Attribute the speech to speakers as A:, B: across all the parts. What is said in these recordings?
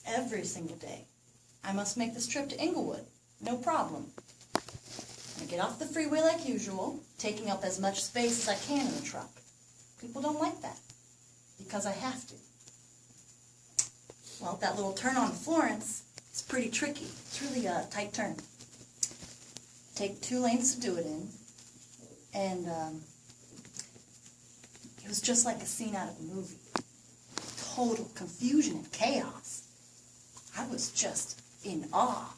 A: every single day. I must make this trip to Inglewood. No problem. I get off the freeway like usual, taking up as much space as I can in the truck. People don't like that, because I have to. Well, that little turn on Florence is pretty tricky. It's really a tight turn. Take 2 lanes to do it in, and it was just like a scene out of a movie. Total confusion and chaos. I was just in awe.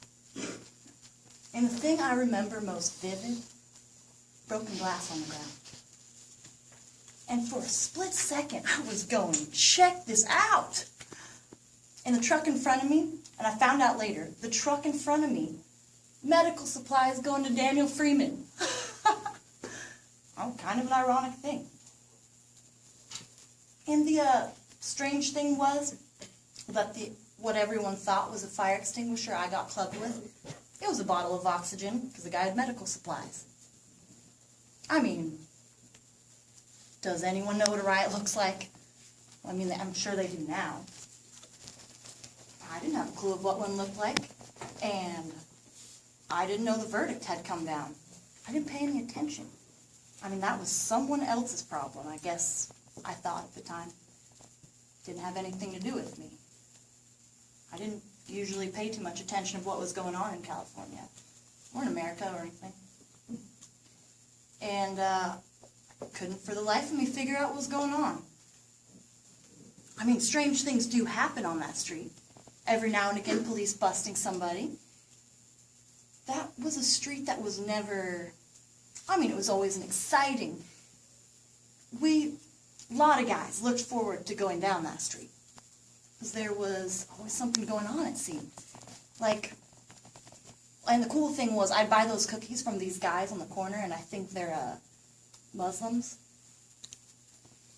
A: And the thing I remember most vivid, broken glass on the ground. And for a split second, I was going, check this out. And the truck in front of me, and I found out later, the truck in front of me, medical supplies going to Daniel Freeman. Oh, kind of an ironic thing. And the strange thing was that what everyone thought was a fire extinguisher I got clubbed with, it was a bottle of oxygen, because the guy had medical supplies. I mean, does anyone know what a riot looks like? I mean, I'm sure they do now. I didn't have a clue of what one looked like, and I didn't know the verdict had come down. I didn't pay any attention. I mean, that was someone else's problem, I guess I thought at the time. Didn't have anything to do with me. I didn't usually pay too much attention to what was going on in California, or in America or anything. And couldn't for the life of me figure out what was going on. I mean, strange things do happen on that street. Every now and again, police busting somebody. That was a street that was never, I mean, it was always an exciting. A lot of guys looked forward to going down that street. Because there was always something going on, it seemed. Like, and the cool thing was, I'd buy those cookies from these guys on the corner, and I think they're Muslims.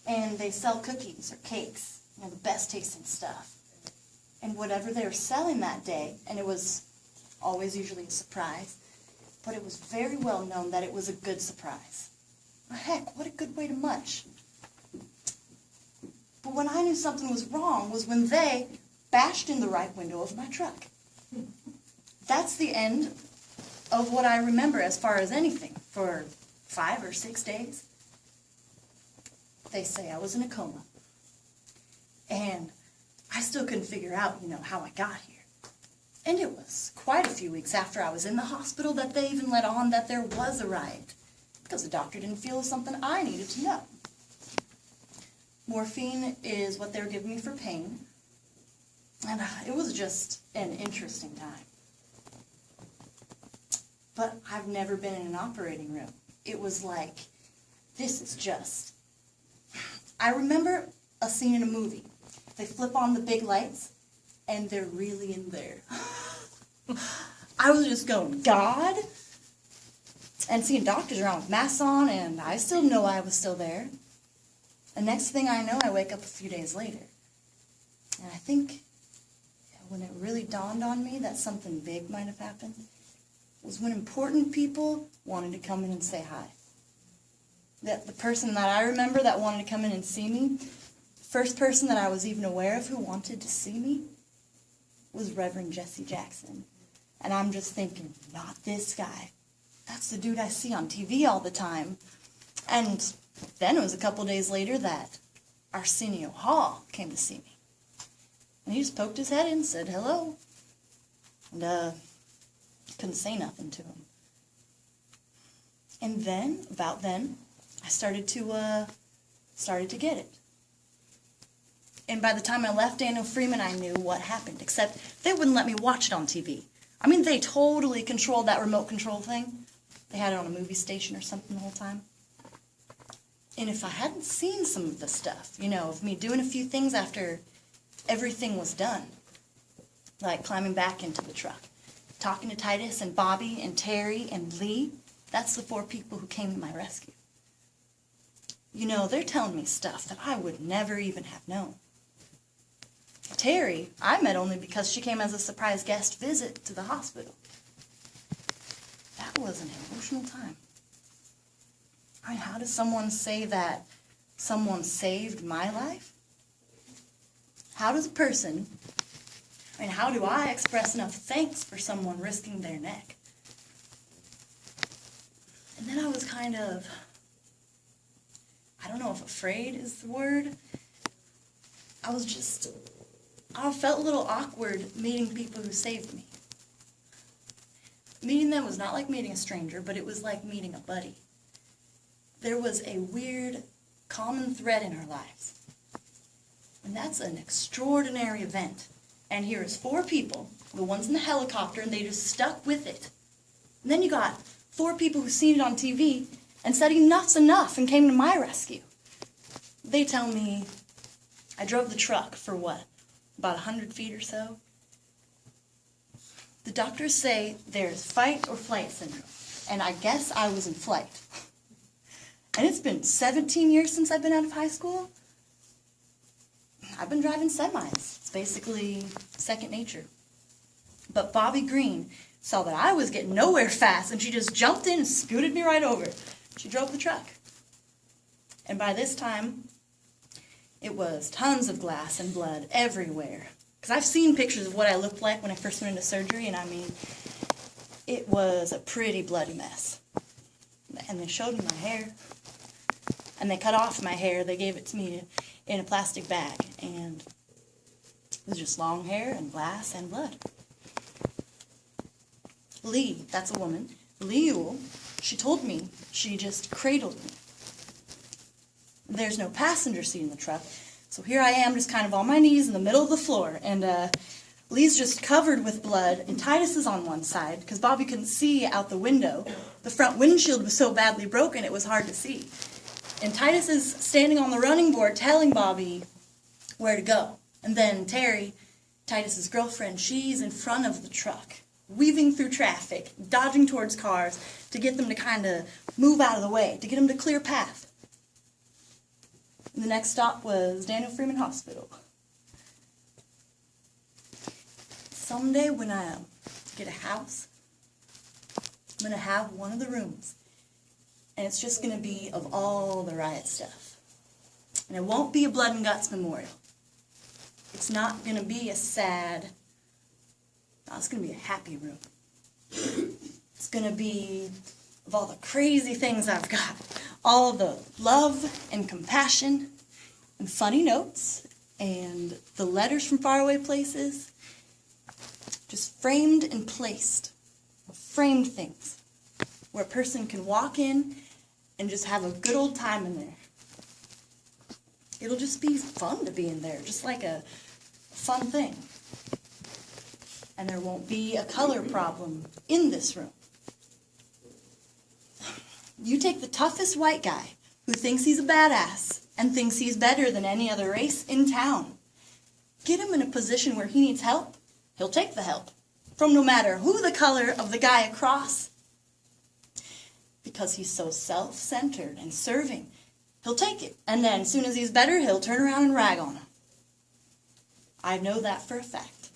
A: And they sell cookies or cakes, you know, the best tasting stuff. And whatever they were selling that day, and it was always usually a surprise, but it was very well known that it was a good surprise. Heck, what a good way to munch. But when I knew something was wrong was when they bashed in the right window of my truck. That's the end of what I remember as far as anything for 5 or 6 days. They say I was in a coma. And I still couldn't figure out, you know, how I got here. And it was quite a few weeks after I was in the hospital that they even let on that there was a riot, because the doctor didn't feel it was something I needed to know. Morphine is what they were giving me for pain, and it was just an interesting time. But I've never been in an operating room. It was like, this is just... I remember a scene in a movie. They flip on the big lights, and they're really in there. I was just going, God? And seeing doctors around with masks on, and I still know I was still there. The next thing I know, I wake up a few days later. And I think when it really dawned on me that something big might have happened was when important people wanted to come in and say hi. That the person that I remember that wanted to come in and see me, first person that I was even aware of who wanted to see me was Reverend Jesse Jackson. And I'm just thinking, not this guy. That's the dude I see on TV all the time. And then it was a couple days later that Arsenio Hall came to see me. And he just poked his head in and said hello. And couldn't say nothing to him. And then, about then, I started to get it. And by the time I left Daniel Freeman, I knew what happened, except they wouldn't let me watch it on TV. I mean, they totally controlled that remote control thing. They had it on a movie station or something the whole time. And if I hadn't seen some of the stuff, you know, of me doing a few things after everything was done, like climbing back into the truck, talking to Titus and Bobby and Terry and Lee, that's the 4 people who came to my rescue. You know, they're telling me stuff that I would never even have known. Terry, I met only because she came as a surprise guest visit to the hospital. That was an emotional time. I mean, how does someone say that someone saved my life? How does a person I mean, how do I express enough thanks for someone risking their neck? And then I was kind of, I don't know if afraid is the word. I felt a little awkward meeting people who saved me. Meeting them was not like meeting a stranger, but it was like meeting a buddy. There was a weird common thread in our lives. And that's an extraordinary event. And here is 4 people, the ones in the helicopter, and they just stuck with it. And then you got 4 people who've seen it on TV and said enough's enough and came to my rescue. They tell me I drove the truck for what, about 100 feet or so? The doctors say there's fight or flight syndrome, and I guess I was in flight. And it's been 17 years since I've been out of high school. I've been driving semis. It's basically second nature. But Bobby Green saw that I was getting nowhere fast, and she just jumped in and scooted me right over. She drove the truck. And by this time, it was tons of glass and blood everywhere. Because I've seen pictures of what I looked like when I first went into surgery, and I mean, it was a pretty bloody mess. And they showed me my hair. And they cut off my hair. They gave it to me in a plastic bag. And it was just long hair and glass and blood. Lee, that's a woman, Lee Ewell, she told me she just cradled me. There's no passenger seat in the truck, so here I am just kind of on my knees in the middle of the floor, and Lee's just covered with blood, and Titus is on one side, because Bobby couldn't see out the window. The front windshield was so badly broken it was hard to see. And Titus is standing on the running board telling Bobby where to go. And then Terry, Titus's girlfriend, she's in front of the truck, weaving through traffic, dodging towards cars to get them to kind of move out of the way, to get them to clear path. And the next stop was Daniel Freeman Hospital. Someday when I get a house, I'm going to have one of the rooms, and it's just going to be of all the riot stuff. And it won't be a blood and guts memorial. It's not going to be a sad, no, it's going to be a happy room. It's going to be of all the crazy things I've got. All the love and compassion and funny notes and the letters from faraway places. Just framed and placed. Framed things. Where a person can walk in and just have a good old time in there. It'll just be fun to be in there. Just like a fun thing. And there won't be a color problem in this room. You take the toughest white guy who thinks he's a badass and thinks he's better than any other race in town. Get him in a position where he needs help. He'll take the help from no matter who the color of the guy across. Because he's so self-centered and serving, he'll take it. And then as soon as he's better, he'll turn around and rag on him. I know that for a fact.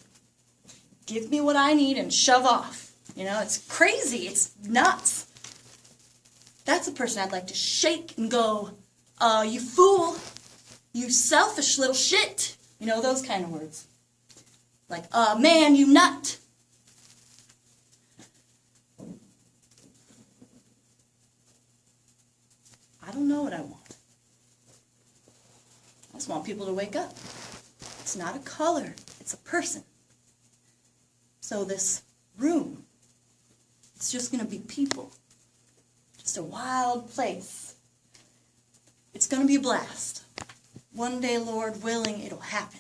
A: Give me what I need and shove off. You know, it's crazy. It's nuts. That's a person I'd like to shake and go, you fool. You selfish little shit. You know, those kind of words. Like, man, you nut. I don't know what I want. I just want people to wake up. It's not a color. It's a person. So this room, it's just going to be people. Just a wild place. It's going to be a blast. One day, Lord willing, it'll happen.